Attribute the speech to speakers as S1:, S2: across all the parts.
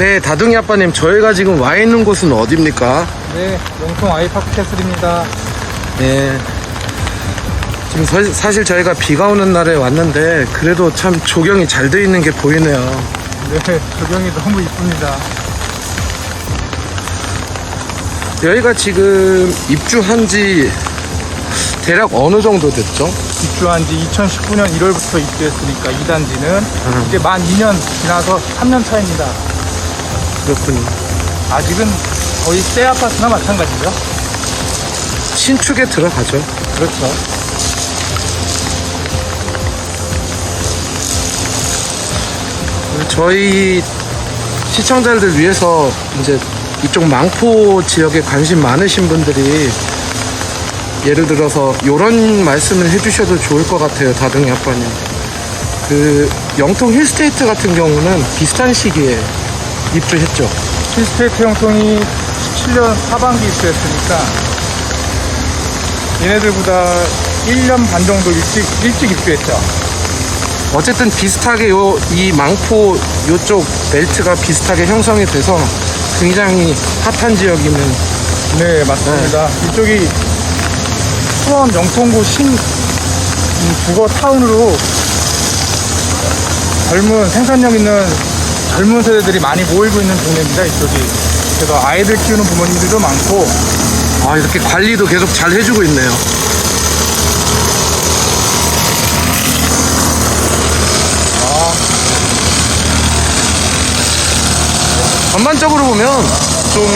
S1: 네, 다둥이 아빠님, 저희가 지금 와 있는 곳은 어디입니까?
S2: 네, 영통 아이파크 캐슬입니다.
S1: 네. 지금 사실 저희가 비가 오는 날에 왔는데 그래도 참 조경이 잘 돼 있는 게 보이네요.
S2: 네, 조경이 너무 이쁩니다.
S1: 여기가 지금 입주한 지 대략 어느 정도 됐죠?
S2: 입주한 지 2019년 1월부터 입주했으니까 이 단지는 이제 만 2년 지나서 3년 차입니다.
S1: 그렇군요.
S2: 아직은 거의 새 아파트나 마찬가지죠.
S1: 신축에 들어가죠.
S2: 그렇죠.
S1: 저희 시청자들 위해서 이제 이쪽 망포 지역에 관심 많으신 분들이 예를 들어서 이런 말씀을 해주셔도 좋을 것 같아요. 다둥이 아빠님. 그 영통 힐스테이트 같은 경우는 비슷한 시기에 입주했죠.
S2: 힐스테이트 영통이 17년 하반기 입주했으니까 얘네들보다 1년 반 정도 일찍 입주했죠.
S1: 어쨌든 비슷하게 이 망포 요쪽 벨트가 비슷하게 형성이 돼서 굉장히 핫한 지역이면.
S2: 네, 맞습니다. 이쪽이 수원 영통구 신 국어 타운으로 젊은 생산력 있는 젊은 세대들이 많이 모이고 있는 동네입니다. 이쪽이. 그래서 아이들 키우는 부모님들도 많고.
S1: 아, 이렇게 관리도 계속 잘 해주고 있네요. 전반적으로 보면 좀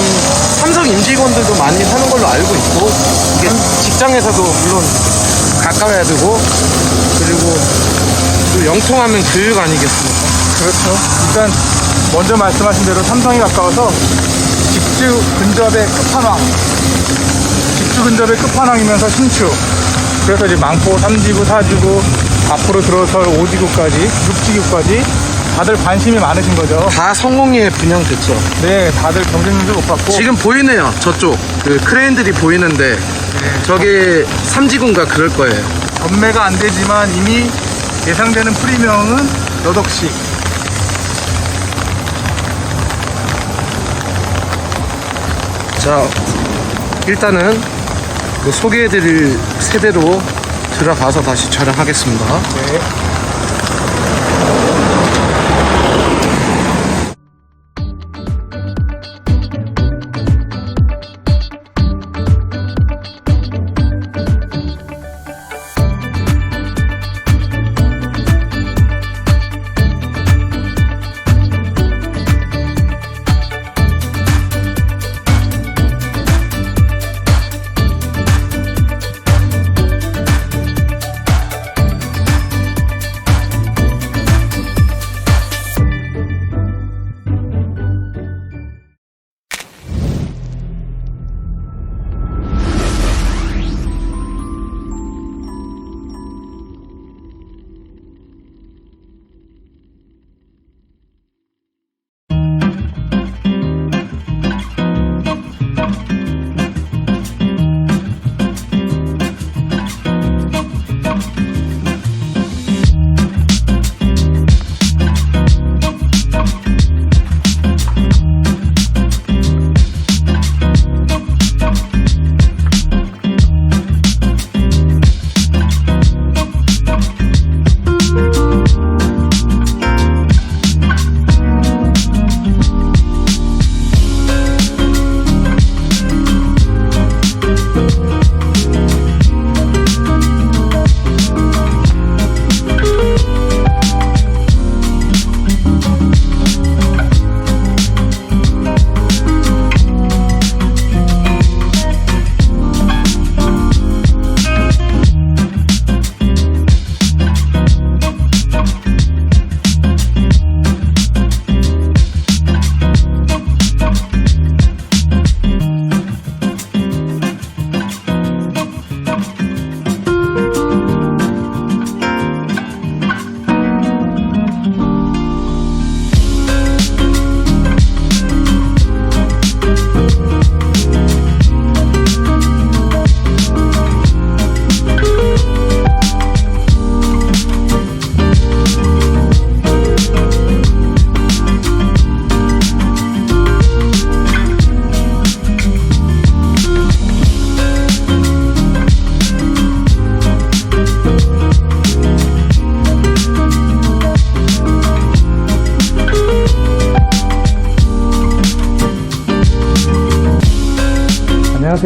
S1: 삼성 임직원들도 많이 사는 걸로 알고 있고, 이게 직장에서도 물론 가까워야 되고, 그리고 또 영통하면 교육 아니겠습니까?
S2: 그렇죠. 일단 먼저 말씀하신 대로 삼성이 가까워서 직주 근접의 끝판왕. 직주 근접의 끝판왕이면서 신축. 그래서 이제 망포 3지구, 4지구, 앞으로 들어설 5지구까지, 6지구까지 다들 관심이 많으신 거죠.
S1: 다 성공리에 분양됐죠.
S2: 네, 다들 경쟁률도 높았고.
S1: 지금 보이네요. 저쪽 그 크레인들이 보이는데 저게 삼지군가 그럴 거예요.
S2: 전매가 안 되지만 이미 예상되는 프리미엄은 몇 억씩.
S1: 자, 일단은 그 소개해드릴 세대로 들어가서 다시 촬영하겠습니다.
S2: 네.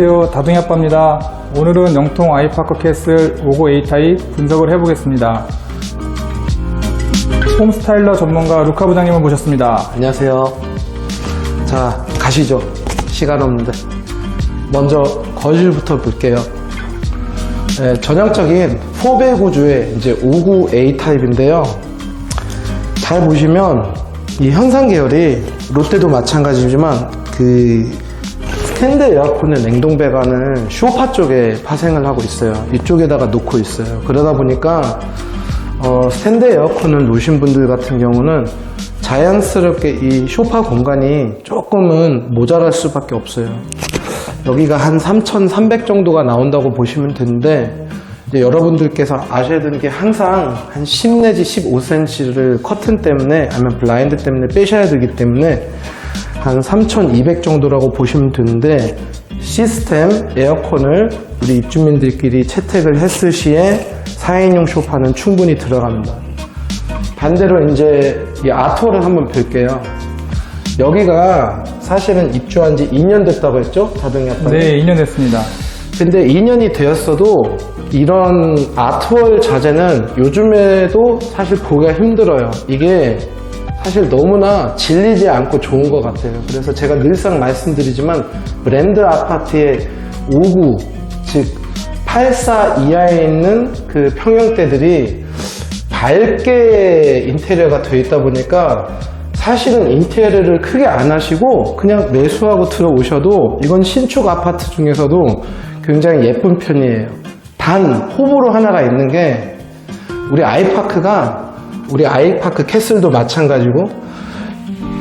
S2: 안녕하세요, 다둥이 아빠입니다. 오늘은 영통 아이파크 캐슬 59A 타입 분석을 해보겠습니다. 홈스타일러 전문가 루카 부장님을 모셨습니다.
S1: 안녕하세요. 자, 가시죠. 시간 없는데. 먼저 거실부터 볼게요. 네, 전형적인 4배 구조의 이제 59A 타입인데요. 잘 보시면 이 현상 계열이 롯데도 마찬가지지만 그 스탠드 에어컨의 냉동 배관을 쇼파 쪽에 파생을 하고 있어요. 이쪽에다가 놓고 있어요. 그러다 보니까 스탠드 에어컨을 놓으신 분들 같은 경우는 자연스럽게 이 쇼파 공간이 조금은 모자랄 수밖에 없어요. 여기가 한 3,300 정도가 나온다고 보시면 되는데, 이제 여러분들께서 아셔야 되는 게 항상 한 10 내지 15cm를 커튼 때문에 아니면 블라인드 때문에 빼셔야 되기 때문에 한 3,200 정도라고 보시면 되는데, 시스템 에어컨을 우리 입주민들끼리 채택을 했을 시에 4인용 소파는 충분히 들어갑니다. 반대로 이제 이 아트월을 한번 볼게요. 여기가 사실은 입주한 지 2년 됐다고 했죠? 다둥이 아빠님?
S2: 네, 2년 됐습니다.
S1: 근데 2년이 되었어도 이런 아트월 자재는 요즘에도 사실 보기가 힘들어요. 이게 사실 너무나 질리지 않고 좋은 것 같아요. 그래서 제가 늘상 말씀드리지만 브랜드 아파트의 59, 즉 84 이하에 있는 그 평형대들이 밝게 인테리어가 되어 있다 보니까 사실은 인테리어를 크게 안 하시고 그냥 매수하고 들어오셔도 이건 신축 아파트 중에서도 굉장히 예쁜 편이에요. 단 호불호 하나가 있는 게 우리 아이파크 캐슬도 마찬가지고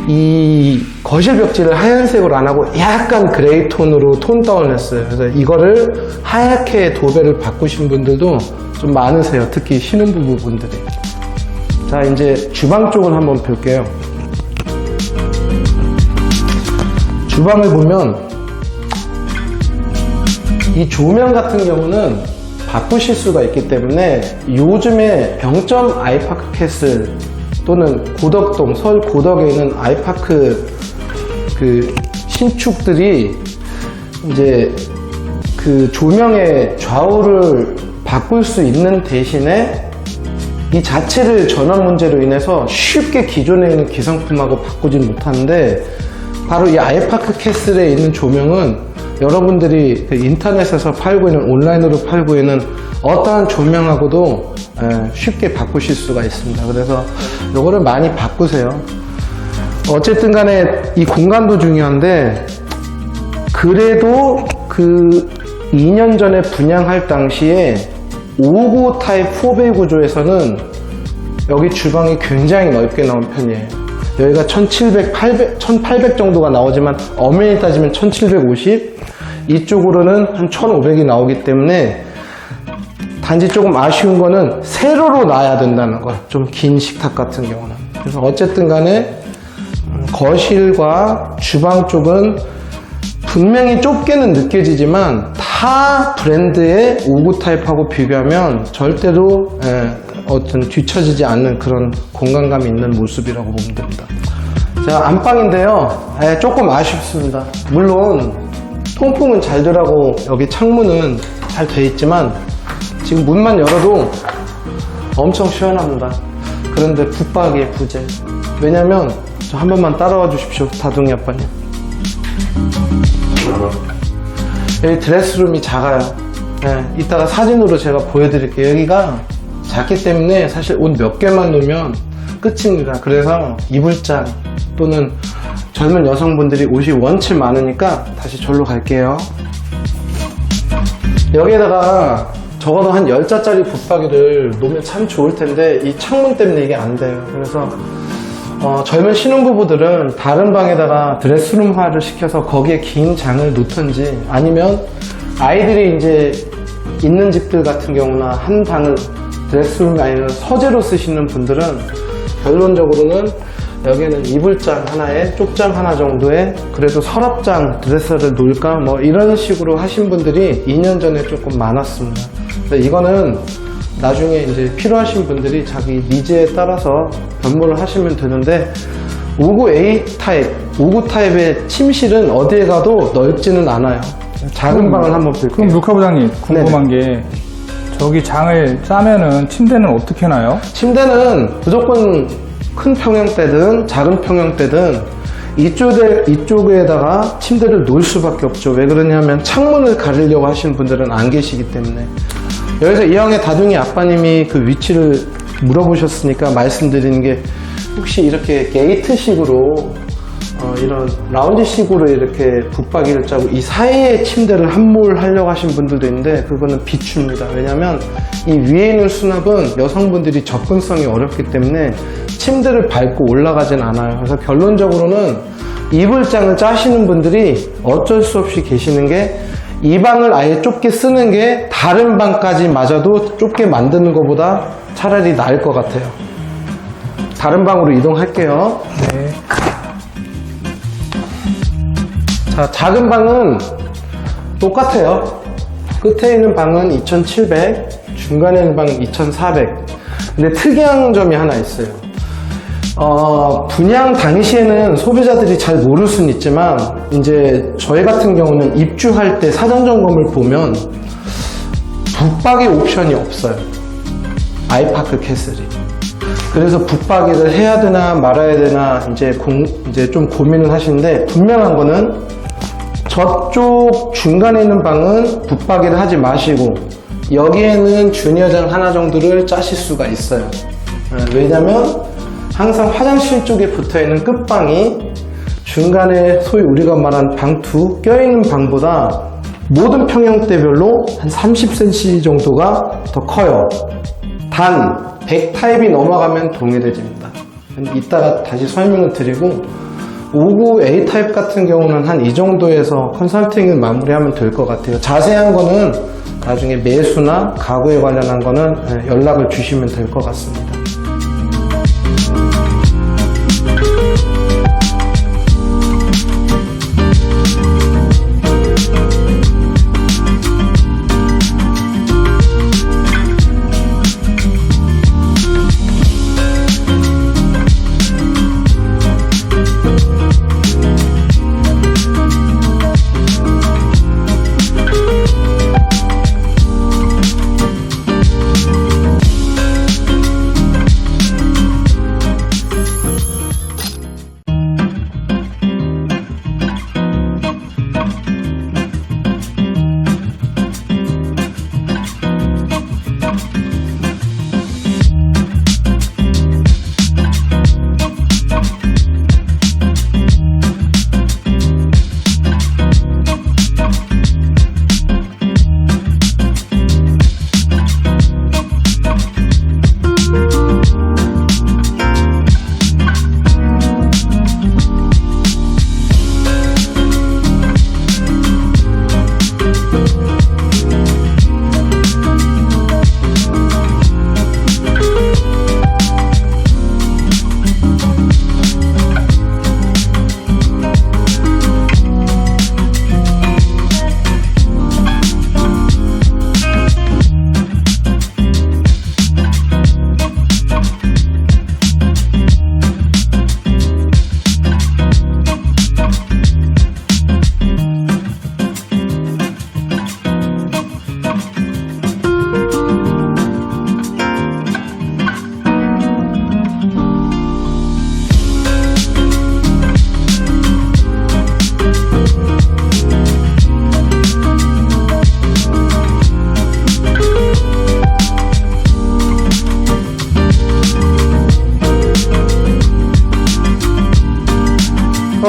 S1: 이 거실 벽지를 하얀색으로 안 하고 약간 그레이 톤으로 톤 다운 했어요. 그래서 이거를 하얗게 도배를 바꾸신 분들도 좀 많으세요. 특히 신혼부부분들이. 자, 이제 주방 쪽을 한번 볼게요. 주방을 보면 이 조명 같은 경우는 바꾸실 수가 있기 때문에 요즘에 병점 아이파크 캐슬 또는 고덕동, 서울 고덕에 있는 아이파크 그 신축들이 이제 그 조명의 좌우를 바꿀 수 있는 대신에 이 자체를 전원 문제로 인해서 쉽게 기존에 있는 기성품하고 바꾸진 못하는데, 바로 이 아이파크 캐슬에 있는 조명은 여러분들이 그 인터넷에서 팔고 있는, 온라인으로 팔고 있는 어떠한 조명하고도 쉽게 바꾸실 수가 있습니다. 그래서 이거를 많이 바꾸세요. 어쨌든 간에 이 공간도 중요한데, 그래도 그 2년 전에 분양할 당시에 59 타입 4배 구조에서는 여기 주방이 굉장히 넓게 나온 편이에요. 여기가 1800 정도가 나오지만 엄연히 따지면 1750, 이쪽으로는 한 1500이 나오기 때문에 단지 조금 아쉬운 거는 세로로 놔야 된다는 거, 좀 긴 식탁 같은 경우는. 그래서 어쨌든 간에 거실과 주방 쪽은 분명히 좁게는 느껴지지만 타 브랜드의 59 타입하고 비교하면 절대로 어떤 뒤처지지 않는 그런 공간감이 있는 모습이라고 보면 됩니다. 자, 안방인데요. 조금 아쉽습니다. 물론 통풍은 잘 되라고 여기 창문은 잘 돼 있지만 지금 문만 열어도 엄청 시원합니다. 그런데 붙박이의 부재. 왜냐면 저 한 번만 따라와 주십시오, 다둥이 아빠님. 여기 드레스룸이 작아요. 이따가 사진으로 제가 보여드릴게요. 여기가 작기 때문에 사실 옷 몇 개만 놓으면 끝입니다. 그래서 이불장 또는 젊은 여성분들이 옷이 원체 많으니까 다시 절로 갈게요. 여기에다가 적어도 한 10자짜리 붙박이를 놓으면 참 좋을 텐데 이 창문 때문에 이게 안 돼요. 그래서 젊은 신혼부부들은 다른 방에다가 드레스룸화를 시켜서 거기에 긴 장을 놓던지, 아니면 아이들이 이제 있는 집들 같은 경우나 한 방을 드레스룸이 아니라 서재로 쓰시는 분들은 결론적으로는 여기에는 이불장 하나에 쪽장 하나 정도에 그래도 서랍장 드레스를 놓을까 뭐 이런 식으로 하신 분들이 2년 전에 조금 많았습니다. 근데 이거는 나중에 이제 필요하신 분들이 자기 니즈에 따라서 변모를 하시면 되는데, 59A 타입, 59 타입의 침실은 어디에 가도 넓지는 않아요. 작은 방을 한번 볼게요.
S2: 그럼 루카 부장님 궁금한 게 저기 장을 짜면은 침대는 어떻게 놔요?
S1: 침대는 무조건 큰 평형대든 작은 평형대든 이쪽에다가 침대를 놓을 수밖에 없죠. 왜 그러냐면 창문을 가리려고 하시는 분들은 안 계시기 때문에. 여기서 이왕에 다둥이 아빠님이 그 위치를 물어보셨으니까 말씀드리는 게, 혹시 이렇게 게이트식으로 이런 라운지식으로 이렇게 붙박이를 짜고 이 사이에 침대를 함몰하려고 하신 분들도 있는데, 그거는 비추입니다. 왜냐면 이 위에 있는 수납은 여성분들이 접근성이 어렵기 때문에 침대를 밟고 올라가진 않아요. 그래서 결론적으로는 이불장을 짜시는 분들이 어쩔 수 없이 계시는 게, 이 방을 아예 좁게 쓰는 게 다른 방까지 마저도 좁게 만드는 것보다 차라리 나을 것 같아요. 다른 방으로 이동할게요.
S2: 네.
S1: 자, 작은 방은 똑같아요. 끝에 있는 방은 2700, 중간에 있는 방은 2400. 근데 특이한 점이 하나 있어요. 분양 당시에는 소비자들이 잘 모를 수는 있지만, 이제 저희 같은 경우는 입주할 때 사전 점검을 보면 붙박이 옵션이 없어요. 아이파크 캐슬이. 그래서 붙박이를 해야 되나 말아야 되나 이제 좀 고민을 하시는데, 분명한 거는 저쪽 중간에 있는 방은 붙박이를 하지 마시고 여기에는 주니어장 하나 정도를 짜실 수가 있어요. 왜냐면 항상 화장실 쪽에 붙어있는 끝방이 중간에 소위 우리가 말한 방2 껴있는 방보다 모든 평형대별로 한 30cm 정도가 더 커요. 단 100 타입이 넘어가면 동일해집니다. 이따가 다시 설명을 드리고, 59 A 타입 같은 경우는 한 이 정도에서 컨설팅을 마무리하면 될 것 같아요. 자세한 거는 나중에 매수나 가구에 관련한 거는 연락을 주시면 될 것 같습니다.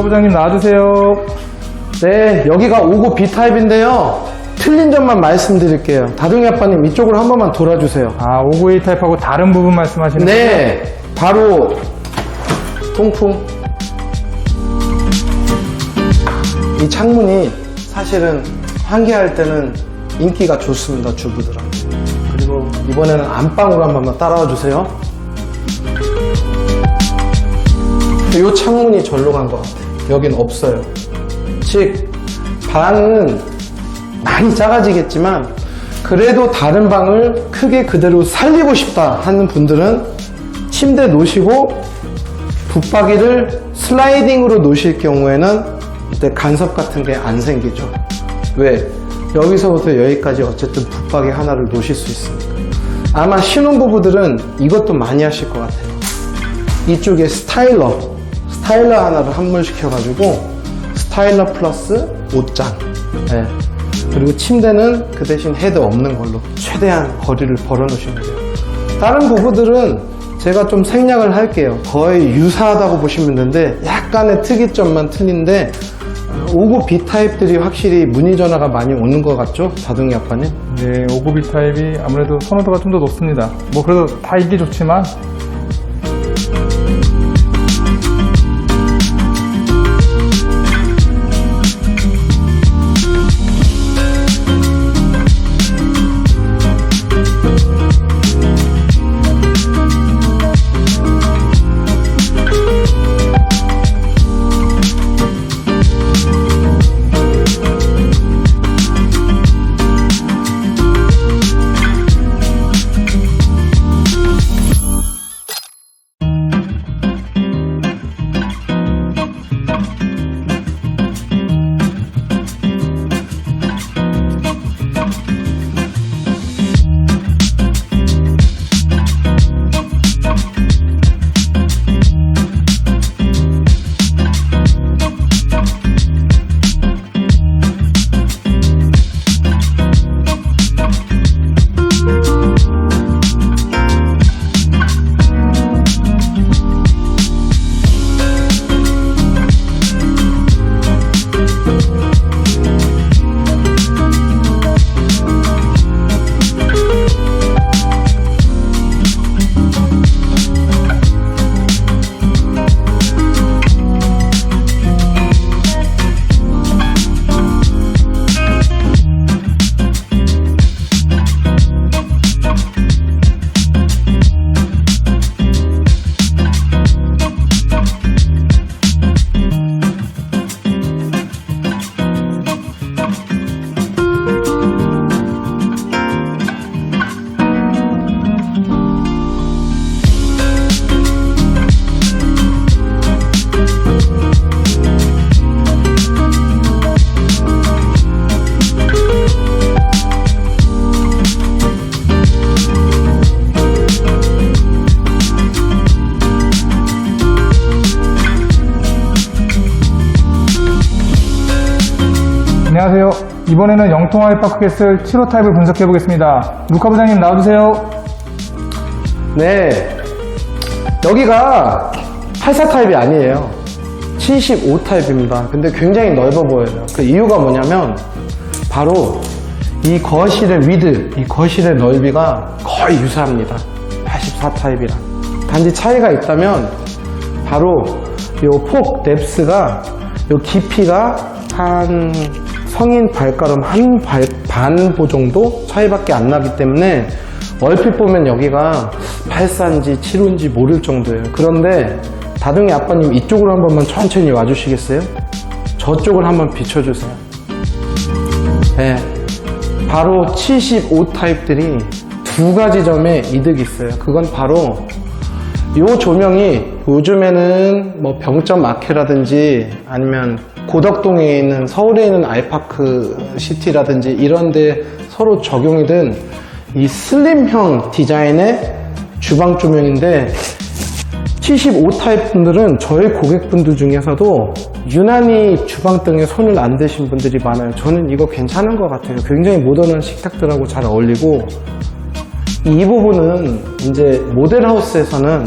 S2: 부장님 나와주세요.
S1: 네, 여기가 59 B 타입인데요. 틀린 점만 말씀드릴게요. 다둥이 아빠님 이쪽으로 한 번만 돌아주세요.
S2: 아, 59A 타입하고 다른 부분 말씀하시는 거예요?
S1: 네, 바로 통풍. 이 창문이 사실은 환기할 때는 인기가 좋습니다, 주부들한테. 그리고 이번에는 안방으로 한 번만 따라와 주세요. 이 창문이 절로 간 것 같아요. 여긴 없어요. 즉, 방은 많이 작아지겠지만 그래도 다른 방을 크게 그대로 살리고 싶다 하는 분들은 침대 놓으시고 붙박이를 슬라이딩으로 놓으실 경우에는 이때 간섭 같은 게 안 생기죠. 왜? 여기서부터 여기까지 어쨌든 붙박이 하나를 놓으실 수 있습니다. 아마 신혼부부들은 이것도 많이 하실 것 같아요. 이쪽에 스타일러 하나를 함몰시켜가지고 스타일러 플러스 옷장. 네. 그리고 침대는 그 대신 헤드 없는 걸로 최대한 거리를 벌어 놓으시면 돼요. 다른 부부들은 제가 좀 생략을 할게요. 거의 유사하다고 보시면 되는데 약간의 특이점만 틀린데 오고 B타입들이 확실히 문의 전화가 많이 오는 것 같죠? 다둥이 아빠님?
S2: 네, 59B 타입이 아무래도 선호도가 좀 더 높습니다. 뭐 그래도 다 있기 좋지만 안녕하세요. 이번에는 영통 하이파크캐슬 7호 타입을 분석해 보겠습니다. 루카 부장님 나와주세요.
S1: 네, 여기가 84 타입이 아니에요. 75 타입입니다. 근데 굉장히 넓어 보여요. 그 이유가 뭐냐면 바로 이 거실의 위드, 이 거실의 넓이가 거의 유사합니다. 84 타입이랑. 단지 차이가 있다면 바로 요 폭 뎁스가 요 깊이가 한 성인 발가름 한 반보 정도 차이밖에 안 나기 때문에 얼핏 보면 여기가 84인지 75인지 모를 정도예요. 그런데 다둥이 아빠님 이쪽으로 한 번만 천천히 와주시겠어요? 저쪽을 한번 비춰주세요. 네, 바로 75 타입들이 두 가지 점에 이득이 있어요. 그건 바로 이 조명이 요즘에는 뭐 병점 아케라든지 아니면 고덕동에 있는 서울에 있는 아이파크 시티라든지 이런데 서로 적용이 된 이 슬림형 디자인의 주방 조명인데 75 타입 분들은 저희 고객분들 중에서도 유난히 주방등에 손을 안 대신 분들이 많아요. 저는 이거 괜찮은 것 같아요. 굉장히 모던한 식탁들하고 잘 어울리고 이 부분은 이제 모델하우스에서는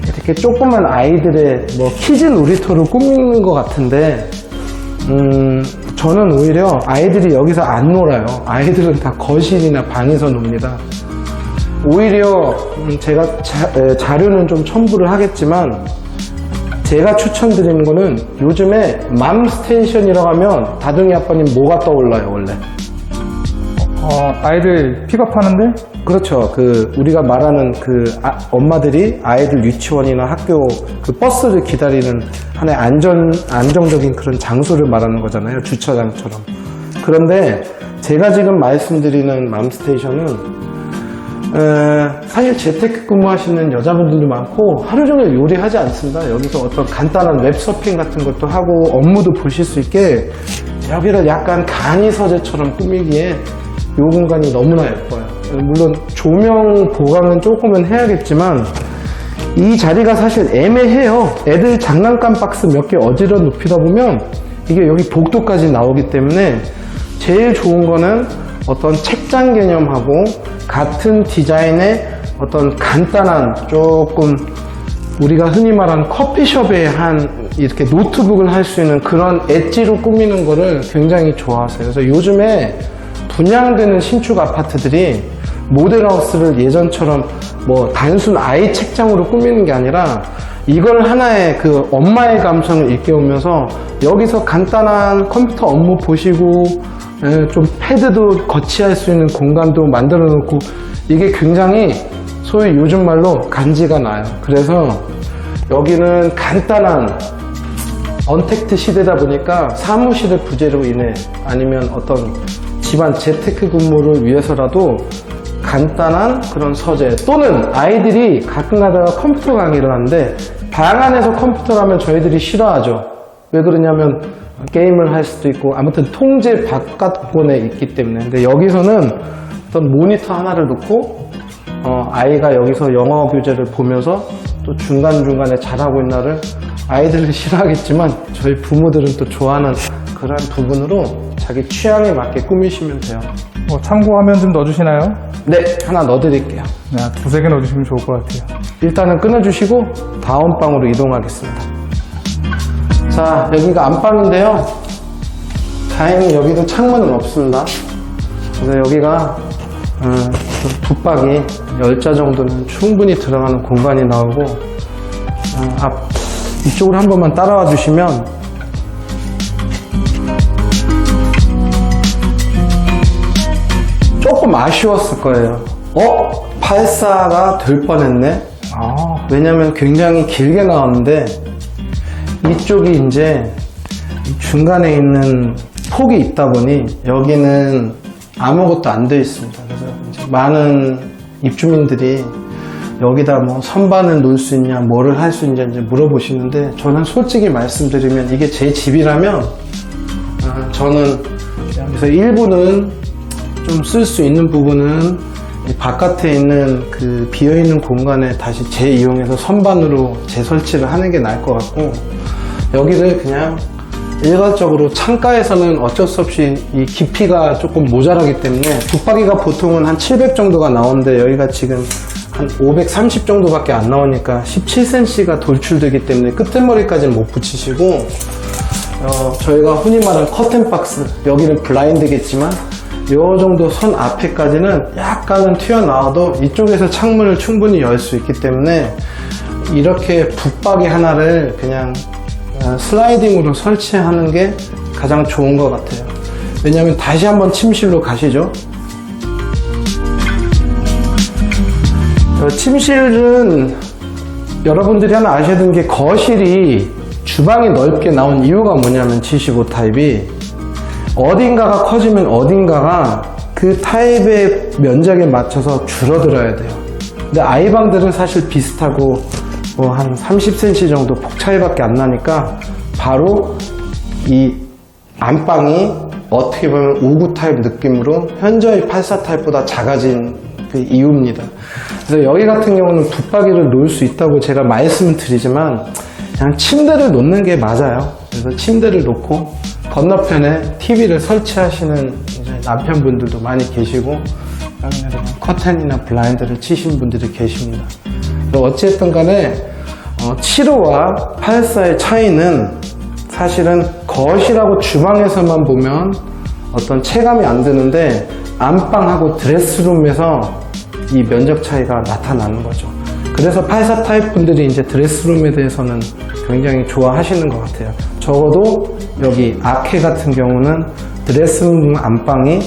S1: 이렇게 조그만 아이들의 뭐 키즈 놀이터로 꾸미는 것 같은데 저는 오히려 아이들이 여기서 안 놀아요. 아이들은 다 거실이나 방에서 놉니다. 오히려 제가 자료는 좀 첨부를 하겠지만 제가 추천드리는 거는 요즘에 맘스테이션이라고 하면 다둥이 아빠님 뭐가 떠올라요 원래?
S2: 아이들 픽업하는데?
S1: 그렇죠. 우리가 말하는 엄마들이 아이들 유치원이나 학교 버스를 기다리는 하나의 안정적인 그런 장소를 말하는 거잖아요. 주차장처럼. 그런데 제가 지금 말씀드리는 맘스테이션은 사실 재테크 근무하시는 여자분들도 많고 하루 종일 요리하지 않습니다. 여기서 어떤 간단한 웹서핑 같은 것도 하고 업무도 보실 수 있게 여기를 약간 간이 서재처럼 꾸미기에 이 공간이 너무나 예뻐요. 물론 조명 보강은 조금은 해야겠지만 이 자리가 사실 애매해요. 애들 장난감 박스 몇 개 어지러 눕히다 보면 이게 여기 복도까지 나오기 때문에 제일 좋은 거는 어떤 책장 개념하고 같은 디자인의 어떤 간단한 조금 우리가 흔히 말하는 커피숍에 한 이렇게 노트북을 할 수 있는 그런 엣지로 꾸미는 거를 굉장히 좋아하세요. 그래서 요즘에 분양되는 신축 아파트들이 모델하우스를 예전처럼 뭐 단순 아이 책장으로 꾸미는 게 아니라 이걸 하나의 그 엄마의 감성을 일깨우면서 여기서 간단한 컴퓨터 업무 보시고 좀 패드도 거치할 수 있는 공간도 만들어 놓고 이게 굉장히 소위 요즘 말로 간지가 나요. 그래서 여기는 간단한 언택트 시대다 보니까 사무실의 부재로 인해 아니면 어떤 집안 재테크 근무를 위해서라도 간단한 그런 서재 또는 아이들이 가끔 가다가 컴퓨터 강의를 하는데 방 안에서 컴퓨터를 하면 저희들이 싫어하죠. 왜 그러냐면 게임을 할 수도 있고 아무튼 통제 바깥권에 있기 때문에. 근데 여기서는 어떤 모니터 하나를 놓고 아이가 여기서 영어 교재를 보면서 또 중간중간에 잘하고 있나를 아이들은 싫어하겠지만 저희 부모들은 또 좋아하는 그런 부분으로 자기 취향에 맞게 꾸미시면 돼요.
S2: 뭐 참고화면 좀 넣어주시나요?
S1: 네, 하나 넣어드릴게요.
S2: 네, 두세 개 넣어주시면 좋을 것 같아요.
S1: 일단은 끊어주시고 다음 방으로 이동하겠습니다. 자, 여기가 안방인데요. 다행히 여기도 창문은 없습니다. 그래서 여기가 붙박이 10자 정도는 충분히 들어가는 공간이 나오고 이쪽으로 한 번만 따라와 주시면 조금 아쉬웠을 거예요. 84가 될 뻔했네. 왜냐면 굉장히 길게 나왔는데 이쪽이 이제 중간에 있는 폭이 있다 보니 여기는 아무것도 안 되어 있습니다. 그래서 이제 많은 입주민들이 여기다 뭐 선반을 놓을 수 있냐, 뭐를 할 수 있냐 이제 물어보시는데 저는 솔직히 말씀드리면 이게 제 집이라면 저는 여기서 일부는 좀 쓸 수 있는 부분은 바깥에 있는 그 비어있는 공간에 다시 재이용해서 선반으로 재설치를 하는 게 나을 것 같고 여기를 그냥 일괄적으로 창가에서는 어쩔 수 없이 이 깊이가 조금 모자라기 때문에 붙박이가 보통은 한 700 정도가 나오는데 여기가 지금 한 530 정도밖에 안 나오니까 17cm가 돌출되기 때문에 끝머리까지는 못 붙이시고 저희가 흔히 말하는 커튼박스 여기는 블라인드겠지만 이 정도 선 앞에까지는 약간은 튀어나와도 이쪽에서 창문을 충분히 열 수 있기 때문에 이렇게 붙박이 하나를 그냥 슬라이딩으로 설치하는 게 가장 좋은 것 같아요. 왜냐하면 다시 한번 침실로 가시죠. 침실은 여러분들이 하나 아셔야 되는 게 거실이 주방이 넓게 나온 이유가 뭐냐면 G15 타입이 어딘가가 커지면 어딘가가 그 타입의 면적에 맞춰서 줄어들어야 돼요. 근데 아이방들은 사실 비슷하고 뭐 한 30cm 정도 폭 차이밖에 안 나니까 바로 이 안방이 어떻게 보면 59 타입 느낌으로 현저히 84 타입보다 작아진 그 이유입니다. 그래서 여기 같은 경우는 붙박이를 놓을 수 있다고 제가 말씀을 드리지만 그냥 침대를 놓는 게 맞아요. 그래서 침대를 놓고 건너편에 TV를 설치하시는 이제 남편분들도 많이 계시고 커튼이나 블라인드를 치신 분들이 계십니다. 어찌됐든 간에 75와 84의 차이는 사실은 거실하고 주방에서만 보면 어떤 체감이 안 드는데 안방하고 드레스룸에서 이 면적 차이가 나타나는 거죠. 그래서 84 타입 분들이 이제 드레스룸에 대해서는 굉장히 좋아하시는 것 같아요. 적어도 여기 아케 같은 경우는 드레스룸 안방이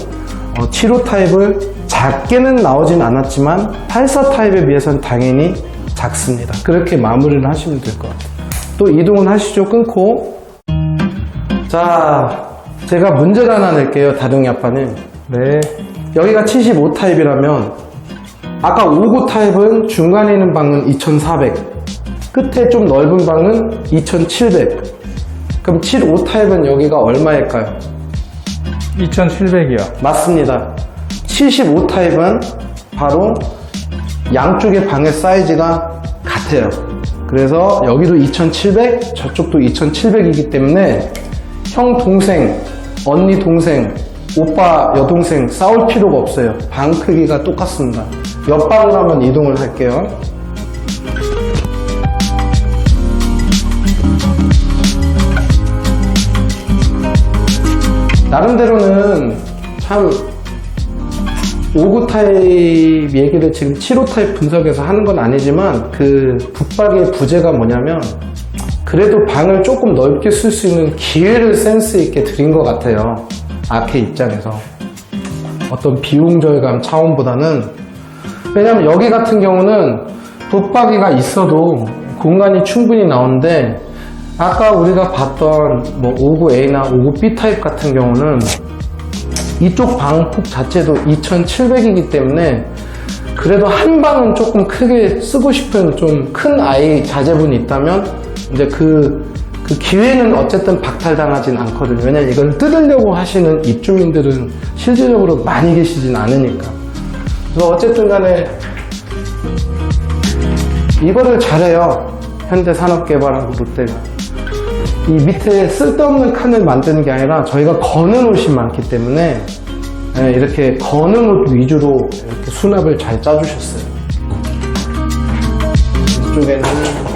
S1: 75 타입을 작게는 나오진 않았지만 84 타입에 비해서는 당연히 작습니다. 그렇게 마무리를 하시면 될 것 같아요. 또 이동을 하시죠. 끊고. 자, 제가 문제를 하나 낼게요. 다둥이 아빠는.
S2: 네.
S1: 여기가 75 타입이라면 아까 59 타입은 중간에 있는 방은 2400, 끝에 좀 넓은 방은 2700. 그럼 75 타입은 여기가 얼마일까요?
S2: 2700이요.
S1: 맞습니다. 75 타입은 바로 양쪽의 방의 사이즈가 같아요. 그래서 여기도 2700, 저쪽도 2700이기 때문에 형 동생, 언니 동생, 오빠 여동생 싸울 필요가 없어요. 방 크기가 똑같습니다. 옆방으로 한번 이동을 할게요. 나름대로는 참 59 타입 얘기를 지금 75 타입 분석해서 하는 건 아니지만 그 붙박이의 부재가 뭐냐면 그래도 방을 조금 넓게 쓸 수 있는 기회를 센스 있게 드린 것 같아요. 아케 입장에서 어떤 비용 절감 차원보다는. 왜냐면 여기 같은 경우는 붙박이가 있어도 공간이 충분히 나오는데 아까 우리가 봤던 뭐 59A나 59B 타입 같은 경우는 이쪽 방폭 자체도 2700이기 때문에 그래도 한 방은 조금 크게 쓰고 싶은 좀 큰 아이 자제분이 있다면 이제 그 기회는 어쨌든 박탈당하진 않거든요. 왜냐면 이걸 뜯으려고 하시는 입주민들은 실질적으로 많이 계시진 않으니까. 그래서 어쨌든 간에 이거를 잘해요. 현대산업개발하고 롯데가. 이 밑에 쓸데없는 칸을 만드는 게 아니라 저희가 거는 옷이 많기 때문에 이렇게 거는 옷 위주로 이렇게 수납을 잘 짜주셨어요. 이쪽에는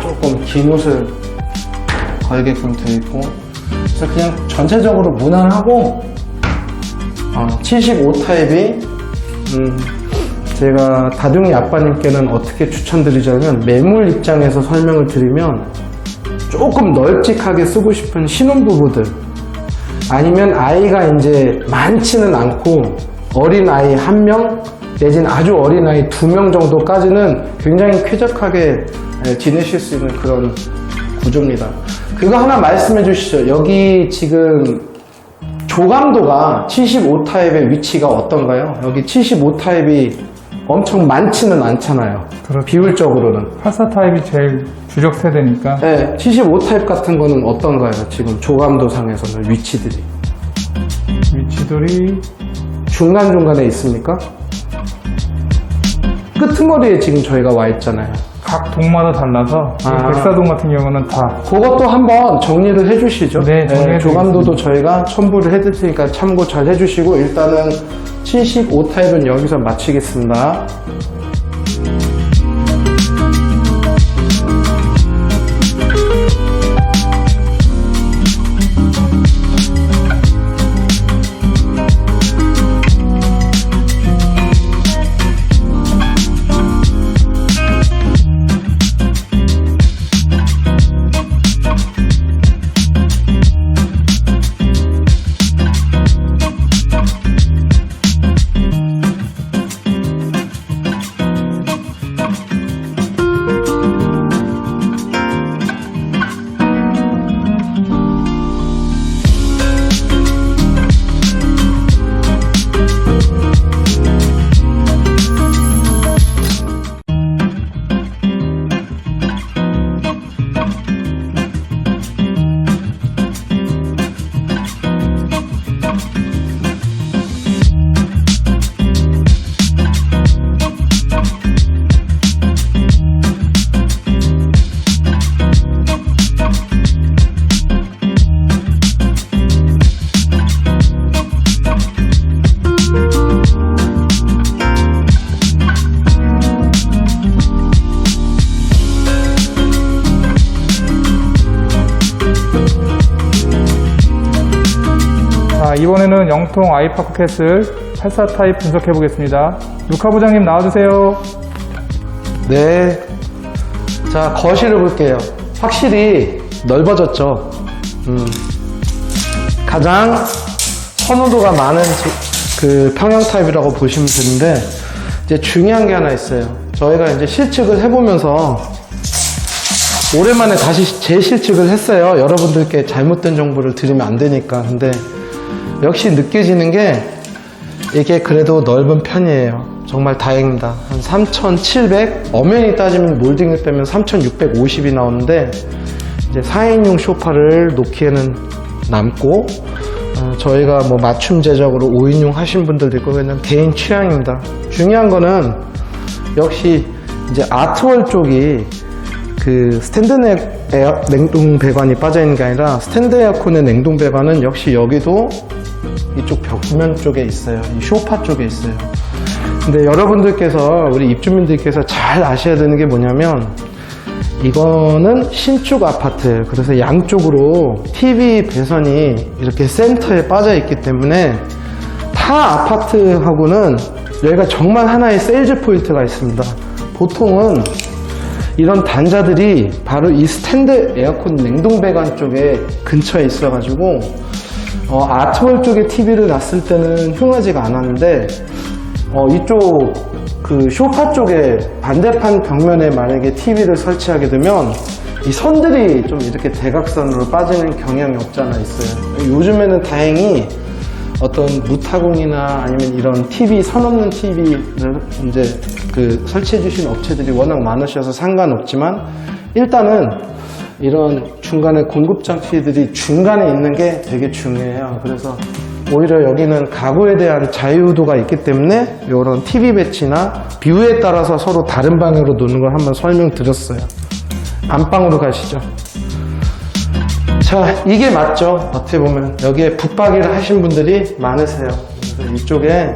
S1: 조금 긴 옷을 걸게끔 되어 있고, 그래서 그냥 전체적으로 무난하고 75 타입이 제가 다둥이 아빠님께는 어떻게 추천드리자면 매물 입장에서 설명을 드리면 조금 널찍하게 쓰고 싶은 신혼부부들 아니면 아이가 이제 많지는 않고 어린 아이 1명 내지는 아주 어린 아이 2명 정도까지는 굉장히 쾌적하게 지내실 수 있는 그런 구조입니다. 그거 하나 말씀해 주시죠. 여기 지금 조감도가 75 타입의 위치가 어떤가요? 여기 75 타입이 엄청 많지는 않잖아요.
S2: 그렇죠.
S1: 비율적으로는.
S2: 84 타입이 제일 주력 세대니까.
S1: 네, 75 타입 같은 거는 어떤가요? 지금 조감도 상에서는 위치들이.
S2: 위치들이
S1: 중간중간에 있습니까? 끄트머리에 지금 저희가 와 있잖아요.
S2: 각 동마다 달라서 백사동 같은 경우는 다
S1: 그것도 한번 정리를 해주시죠.
S2: 네, 정리해
S1: 조감도도 저희가 첨부를 해드릴 테니까 참고 잘 해주시고 일단은 75 타입은 여기서 마치겠습니다.
S2: 이번에는 영통 아이파크 캐슬 84 타입 분석해 보겠습니다. 루카 부장님 나와주세요.
S1: 네. 자, 거실을 볼게요. 확실히 넓어졌죠. 가장 선호도가 많은 그 평형 타입이라고 보시면 되는데, 이제 중요한 게 하나 있어요. 저희가 이제 실측을 해보면서 오랜만에 다시 재실측을 했어요. 여러분들께 잘못된 정보를 드리면 안 되니까. 근데 역시 느껴지는 게 이게 그래도 넓은 편이에요. 정말 다행입니다. 한 3,700, 엄연히 따지면 몰딩을 빼면 3,650이 나오는데 이제 4인용 소파를 놓기에는 남고 저희가 뭐 맞춤 제작으로 5인용 하신 분들도 있고 그냥 개인 취향입니다. 중요한 거는 역시 이제 아트월 쪽이 그 스탠드 냉동 배관이 빠져 있는 게 아니라 스탠드 에어컨의 냉동 배관은 역시 여기도 이쪽 벽면 쪽에 있어요. 이 쇼파 쪽에 있어요. 근데 여러분들께서 우리 입주민들께서 잘 아셔야 되는 게 뭐냐면 이거는 신축 아파트예요. 그래서 양쪽으로 TV 배선이 이렇게 센터에 빠져 있기 때문에 타 아파트하고는 여기가 정말 하나의 세일즈 포인트가 있습니다. 보통은 이런 단자들이 바로 이 스탠드 에어컨 냉동 배관 쪽에 근처에 있어가지고 아트월 쪽에 TV를 놨을 때는 흉하지가 않았는데 이쪽 그 쇼파 쪽에 반대판 벽면에 만약에 TV를 설치하게 되면 이 선들이 좀 이렇게 대각선으로 빠지는 경향이 없지 않아 있어요. 요즘에는 다행히 어떤 무타공이나 아니면 이런 TV, 선 없는 TV를 이제 그 설치해 주신 업체들이 워낙 많으셔서 상관없지만 일단은 이런 중간에 공급 장치들이 중간에 있는 게 되게 중요해요. 그래서 오히려 여기는 가구에 대한 자유도가 있기 때문에 이런 TV 배치나 뷰에 따라서 서로 다른 방향으로 노는 걸 한번 설명드렸어요. 안방으로 가시죠. 자, 이게 맞죠? 어떻게 보면 여기에 붙박이를 하신 분들이 많으세요. 그래서 이쪽에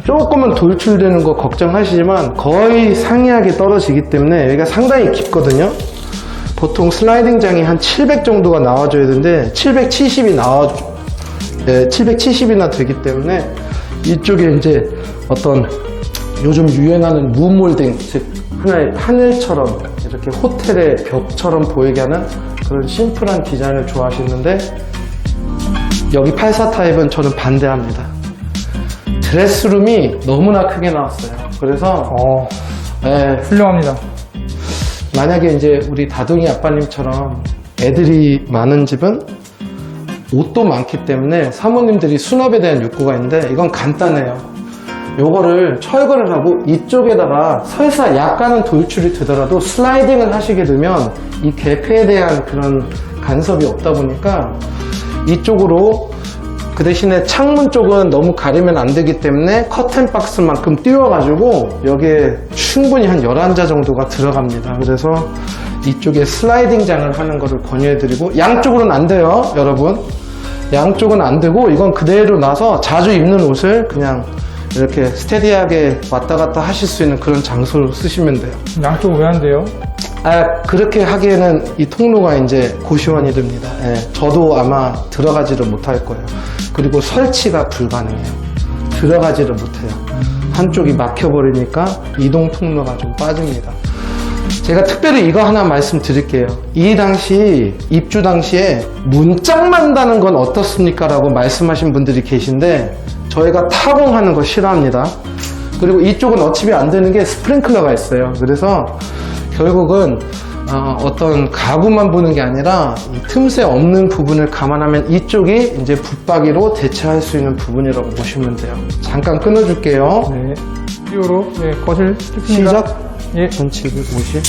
S1: 조금은 돌출되는 거 걱정하시지만 거의 상이하게 떨어지기 때문에 여기가 상당히 깊거든요. 보통 슬라이딩장이 한 700 정도가 나와줘야 되는데 770이 나와줘. 770이나 되기 때문에 이쪽에 이제 어떤 요즘 유행하는 무몰딩, 즉 하나의 하늘처럼 이렇게 호텔의 벽처럼 보이게 하는 그런 심플한 디자인을 좋아하시는데 여기 84 타입은 저는 반대합니다. 드레스룸이 너무나 크게 나왔어요. 그래서
S2: 훌륭합니다.
S1: 만약에 이제 우리 다둥이 아빠님처럼 애들이 많은 집은 옷도 많기 때문에 사모님들이 수납에 대한 욕구가 있는데 이건 간단해요. 요거를 철거를 하고 이쪽에다가 설사 약간은 돌출이 되더라도 슬라이딩을 하시게 되면 이 개폐에 대한 그런 간섭이 없다 보니까 이쪽으로 그 대신에 창문 쪽은 너무 가리면 안 되기 때문에 커튼 박스만큼 띄워가지고 여기에 충분히 한 11자 정도가 들어갑니다. 그래서 이쪽에 슬라이딩장을 하는 것을 권유해드리고 양쪽으로는 안 돼요, 여러분. 양쪽은 안 되고 이건 그대로 놔서 자주 입는 옷을 그냥 이렇게 스테디하게 왔다 갔다 하실 수 있는 그런 장소로 쓰시면 돼요.
S2: 양쪽 왜 안 돼요?
S1: 그렇게 하기에는 이 통로가 이제 고시원이 됩니다. 저도 아마 들어가지를 못할 거예요. 그리고 설치가 불가능해요. 들어가지를 못해요. 한쪽이 막혀버리니까 이동 통로가 좀 빠집니다. 제가 특별히 이거 하나 말씀드릴게요. 이 당시 입주 당시에 문짝 만다는 건 어떻습니까? 라고 말씀하신 분들이 계신데 저희가 타공하는 거 싫어합니다. 그리고 이쪽은 어차피 안 되는 게 스프링클러가 있어요. 그래서 결국은 어떤 가구만 보는 게 아니라 이 틈새 없는 부분을 감안하면 이쪽이 이제 붙박이로 대체할 수 있는 부분이라고 보시면 돼요. 잠깐 끊어줄게요.
S2: 네. 이후로 거실 뜯습니다.
S1: 시작.
S2: 예.
S1: 전치 250.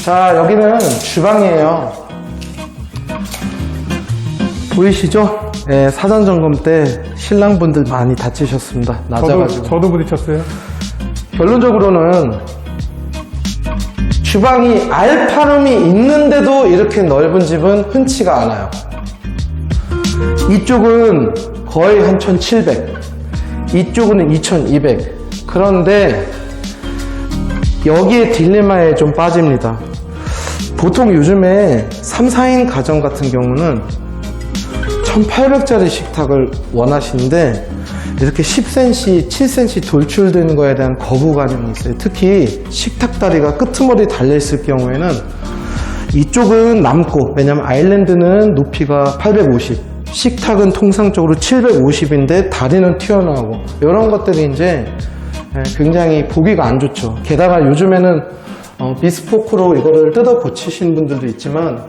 S1: 자, 여기는 주방이에요. 보이시죠? 사전 점검 때 신랑분들 많이 다치셨습니다. 낮아가지고.
S2: 저도 부딪혔어요.
S1: 결론적으로는 주방이 알파룸이 있는데도 이렇게 넓은 집은 흔치가 않아요. 이쪽은 거의 한 1700, 이쪽은 2200. 그런데 여기에 딜레마에 좀 빠집니다. 보통 요즘에 3, 4인 가정 같은 경우는 1800짜리 식탁을 원하시는데 이렇게 10cm, 7cm 돌출되는 거에 대한 거부감이 있어요. 특히 식탁 다리가 끄트머리 달려있을 경우에는 이쪽은 남고, 왜냐면 아일랜드는 높이가 850, 식탁은 통상적으로 750인데 다리는 튀어나오고 이런 것들이 이제 굉장히 보기가 안 좋죠. 게다가 요즘에는 비스포크로 이거를 뜯어 고치신 분들도 있지만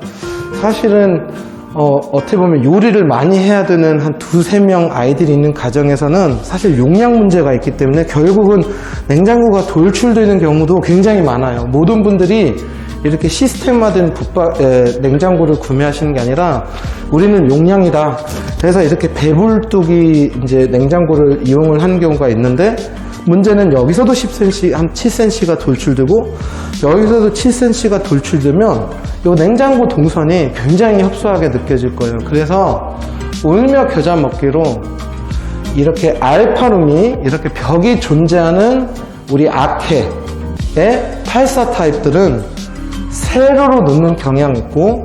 S1: 사실은 어떻게 보면 요리를 많이 해야 되는 한 2-3명 아이들이 있는 가정에서는 사실 용량 문제가 있기 때문에 결국은 냉장고가 돌출되는 경우도 굉장히 많아요. 모든 분들이 이렇게 시스템화된 냉장고를 구매하시는 게 아니라 우리는 용량이다. 그래서 이렇게 배불뚝이 이제 냉장고를 이용을 하는 경우가 있는데 문제는 여기서도 10cm, 한 7cm가 돌출되고 여기서도 7cm가 돌출되면 이 냉장고 동선이 굉장히 협소하게 느껴질 거예요. 그래서 울며 겨자 먹기로 이렇게 알파룸이 이렇게 벽이 존재하는 우리 아케의 84 타입들은 세로로 놓는 경향이 있고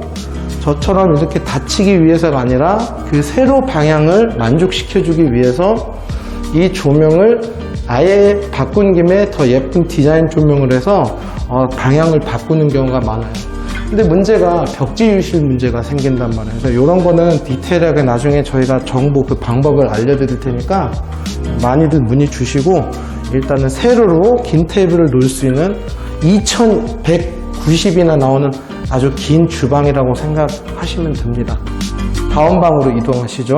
S1: 저처럼 이렇게 닫히기 위해서가 아니라 그 세로 방향을 만족시켜주기 위해서 이 조명을 아예 바꾼 김에 더 예쁜 디자인 조명을 해서 방향을 바꾸는 경우가 많아요. 근데 문제가 벽지 유실 문제가 생긴단 말이에요. 그래서 이런 거는 디테일하게 나중에 저희가 정보 그 방법을 알려드릴 테니까 많이들 문의 주시고 일단은 세로로 긴 테이블을 놓을 수 있는 2190이나 나오는 아주 긴 주방이라고 생각하시면 됩니다. 다음 방으로 이동하시죠.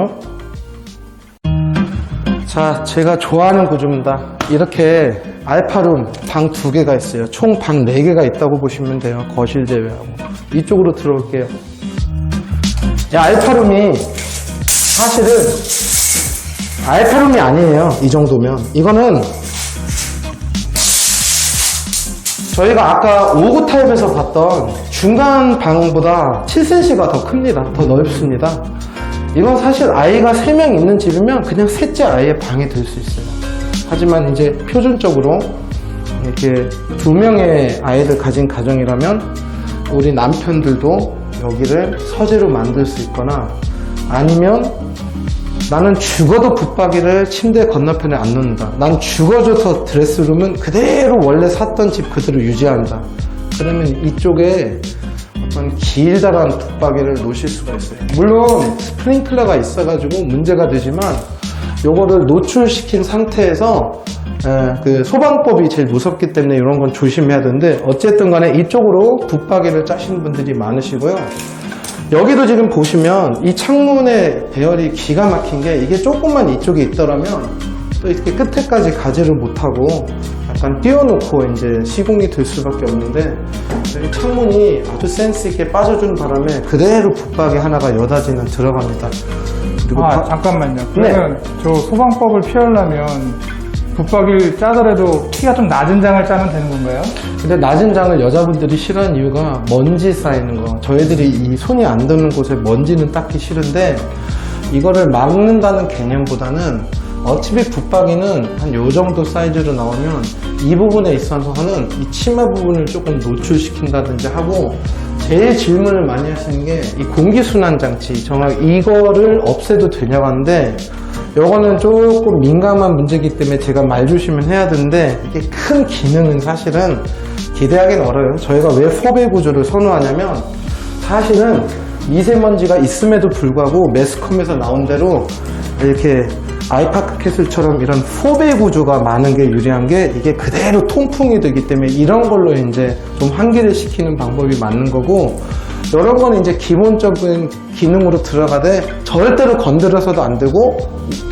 S1: 자, 제가 좋아하는 구조입니다. 이렇게 알파룸 방 2개가 있어요. 총 방 4개가 있다고 보시면 돼요. 거실 제외하고. 이쪽으로 들어올게요. 알파룸이 사실은 알파룸이 아니에요. 이 정도면. 이거는 저희가 아까 5구 타입에서 봤던 중간 방보다 7cm가 더 큽니다. 더 넓습니다. 이건 사실 아이가 3명 있는 집이면 그냥 셋째 아이의 방이 될 수 있어요. 하지만 이제 표준적으로 이렇게 2명의 아이들 가진 가정이라면 우리 남편들도 여기를 서재로 만들 수 있거나 아니면 나는 죽어도 붙박이를 침대 건너편에 안 놓는다. 난 죽어줘서 드레스룸은 그대로 원래 샀던 집 그대로 유지한다. 그러면 이쪽에 어떤 길다란 붙박이를 놓으실 수가 있어요. 물론 스프링클러가 있어가지고 문제가 되지만 요거를 노출시킨 상태에서 그 소방법이 제일 무섭기 때문에 이런 건 조심해야 되는데 어쨌든 간에 이쪽으로 붙박이를 짜시는 분들이 많으시고요. 여기도 지금 보시면 이 창문의 배열이 기가 막힌 게 이게 조금만 이쪽에 있더라면 또 이렇게 끝에까지 가지를 못하고 약간 띄워놓고 이제 시공이 될 수밖에 없는데 이 창문이 아주 센스 있게 빠져주는 바람에 그대로 붙박이 하나가 여닫이는 들어갑니다. 그리고
S2: 잠깐만요. 그러면 저 소방법을 피하려면 붙박이를 짜더라도 키가 좀 낮은 장을 짜면 되는 건가요?
S1: 근데 낮은 장을 여자분들이 싫어하는 이유가 먼지 쌓이는 거. 저희들이 이 손이 안 닿는 곳에 먼지는 닦기 싫은데 이거를 막는다는 개념보다는 어차피 붙박이는 한 요 정도 사이즈로 나오면 이 부분에 있어서는 이 치마 부분을 조금 노출시킨다든지 하고 제일 질문을 많이 하시는 게 이 공기순환 장치 정확히 이거를 없애도 되냐고 하는데 요거는 조금 민감한 문제이기 때문에 제가 말 조심은 해야 되는데 이게 큰 기능은 사실은 기대하기는 어려워요. 저희가 왜 4배 구조를 선호하냐면 사실은 미세먼지가 있음에도 불구하고 매스컴에서 나온 대로 이렇게 아이파크 캐슬처럼 이런 4배 구조가 많은 게 유리한 게 이게 그대로 통풍이 되기 때문에 이런 걸로 이제 좀 환기를 시키는 방법이 맞는 거고 이런 건 이제 기본적인 기능으로 들어가되 절대로 건드려서도 안 되고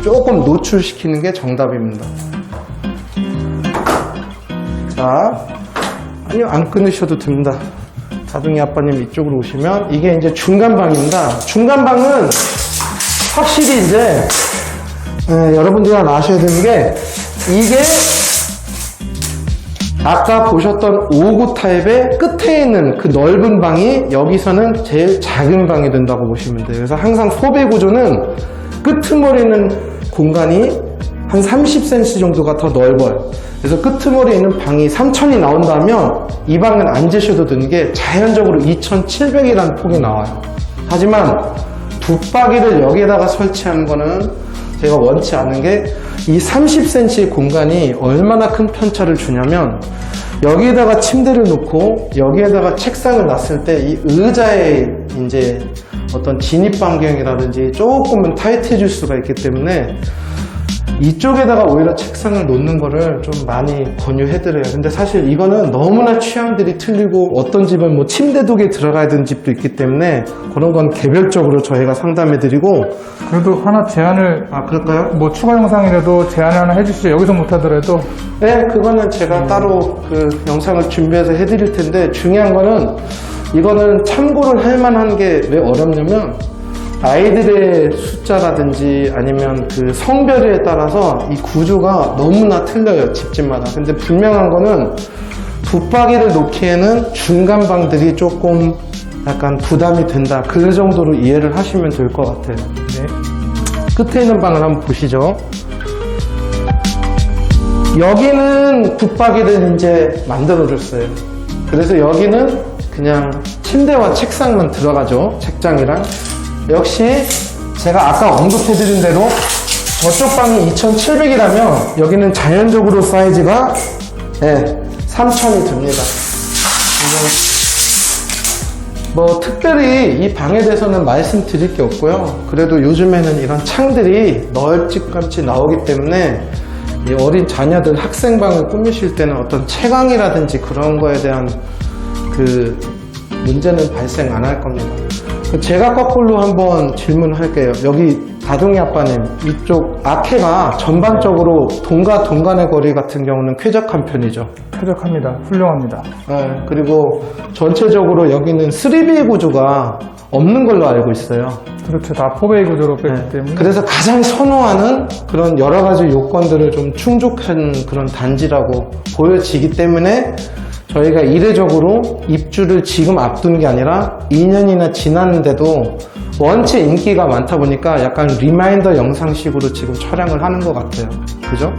S1: 조금 노출시키는 게 정답입니다. 자, 아니요, 안 끊으셔도 됩니다. 다둥이 아빠님 이쪽으로 오시면 이게 이제 중간방입니다. 중간방은 확실히 이제 여러분들이 하나 아셔야 되는 게 이게 아까 보셨던 5구 타입의 끝에 있는 그 넓은 방이 여기서는 제일 작은 방이 된다고 보시면 돼요. 그래서 항상 소배 구조는 끄트머리 있는 공간이 한 30cm 정도가 더 넓어요. 그래서 끄트머리에 있는 방이 3000이 나온다면 이 방은 앉으셔도 되는 게 자연적으로 2700이라는 폭이 나와요. 하지만 붙박이를 여기에다가 설치하는 거는 제가 원치 않은 게 이 30cm 공간이 얼마나 큰 편차를 주냐면 여기에다가 침대를 놓고 여기에다가 책상을 놨을 때 이 의자의 이제 어떤 진입 반경이라든지 조금은 타이트해질 수가 있기 때문에 이쪽에다가 오히려 책상을 놓는 거를 좀 많이 권유해드려요. 근데 사실 이거는 너무나 취향들이 틀리고 어떤 집은 뭐 침대 독에 들어가야 되는 집도 있기 때문에 그런 건 개별적으로 저희가 상담해드리고.
S2: 그래도 하나 제안을,
S1: 그럴까요?
S2: 뭐 추가 영상이라도 제안을 하나 해주시죠. 여기서 못하더라도.
S1: 네, 그거는 제가 따로 그 영상을 준비해서 해드릴 텐데, 중요한 거는 이거는 참고를 할 만한 게 왜 어렵냐면 아이들의 숫자라든지 아니면 그 성별에 따라서 이 구조가 너무나 틀려요, 집집마다. 근데 분명한 거는 붙박이를 놓기에는 중간 방들이 조금 약간 부담이 된다, 그 정도로 이해를 하시면 될 것 같아요.
S2: 네.
S1: 끝에 있는 방을 한번 보시죠. 여기는 붙박이를 이제 만들어줬어요. 그래서 여기는 그냥 침대와 책상만 들어가죠. 책장이랑. 역시 제가 아까 언급해드린 대로 저쪽 방이 2700이라면 여기는 자연적으로 사이즈가 3000이 듭니다. 뭐 특별히 이 방에 대해서는 말씀드릴 게 없고요. 그래도 요즘에는 이런 창들이 널찍감치 나오기 때문에 이 어린 자녀들 학생방을 꾸미실 때는 어떤 채광이라든지 그런 거에 대한 그 문제는 발생 안 할 겁니다. 제가 거꾸로 한번 질문할게요. 여기 다둥이 아빠님, 이쪽 아케가 전반적으로 동과 동간의 거리 같은 경우는 쾌적한 편이죠?
S2: 쾌적합니다. 훌륭합니다.
S1: 네, 그리고 전체적으로 여기는 3베이 구조가 없는 걸로 알고 있어요.
S2: 그렇죠. 다 포베이 구조로 뺐기 때문에.
S1: 그래서 가장 선호하는 그런 여러 가지 요건들을 좀 충족한 그런 단지라고 보여지기 때문에 저희가 이례적으로 입주를 지금 앞둔 게 아니라 2년이나 지났는데도 원체 인기가 많다 보니까 약간 리마인더 영상식으로 지금 촬영을 하는 것 같아요. 그죠?